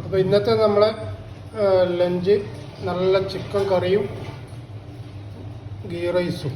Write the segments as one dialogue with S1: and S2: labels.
S1: അപ്പോൾ ഇന്നത്തെ നമ്മളെ ലഞ്ച് നല്ല ചിക്കൻ കറിയും ഗീ റൈസും.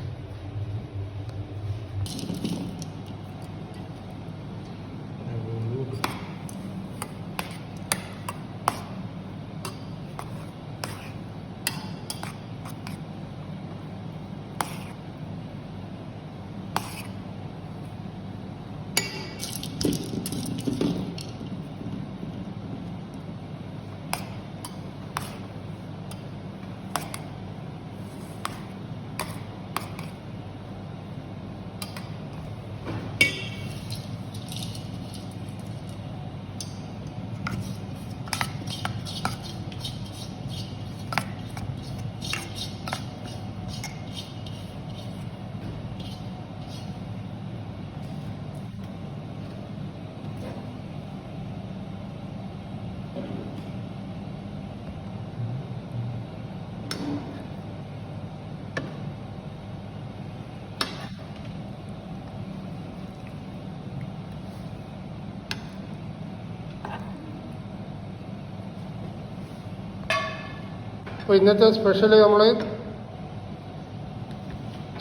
S1: അപ്പോൾ ഇന്നത്തെ സ്പെഷ്യൽ നമ്മൾ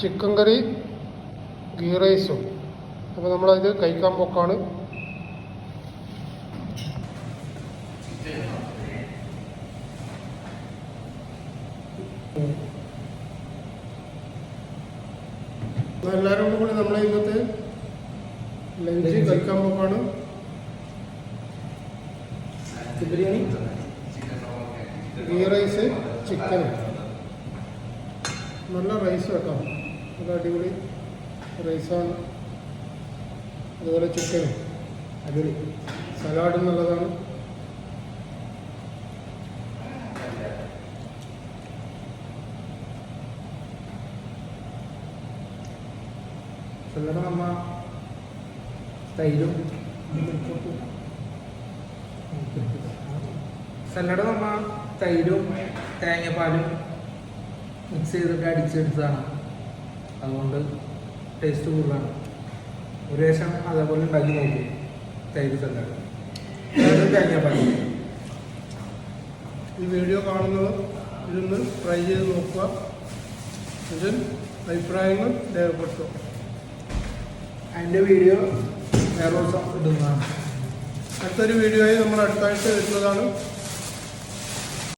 S1: ചിക്കൻ കറി ഗീ റൈസും. അപ്പോൾ നമ്മളത് കഴിക്കാൻ പോക്കാണ്. എല്ലാവരും കൂടി നമ്മളെ ഇന്നത്തെ ലഞ്ച് കഴിക്കാൻ പോക്കാണ്. Biryani, ghee rice, chicken. നല്ല റൈസ് കേട്ടോ, നല്ല അടിപൊളി റൈസാണ്. അതുപോലെ ചിക്കനും അടിപൊളി, സലാഡും നല്ലതാണ്.
S2: സലാഡ് നമ്മ തൈരും സലാഡ് നമ്മ തൈരും തേങ്ങാപ്പാലും മിക്സ് ചെയ്തിട്ട് അടിച്ചെടുത്തതാണ്. അതുകൊണ്ട് ടേസ്റ്റ് കൂടുതലാണ്. ഒരു ശേഷം അതേപോലെ ഉണ്ടാക്കി നോക്കും. തൈര് സലാഡ് തേങ്ങാപ്പാലും.
S1: ഈ വീഡിയോ കാണുന്നവർ ഇതൊന്ന് ട്രൈ ചെയ്ത് നോക്കുക. ഇതിൽ അഭിപ്രായങ്ങൾ രേഖപ്പെടുത്തുക.
S2: അതിൻ്റെ വീഡിയോ വേറെ ദിവസം ഇടുന്നതാണ്.
S1: അടുത്തൊരു വീഡിയോയിൽ നമ്മൾ അടുത്തായിട്ട് വരുന്നതാണ്.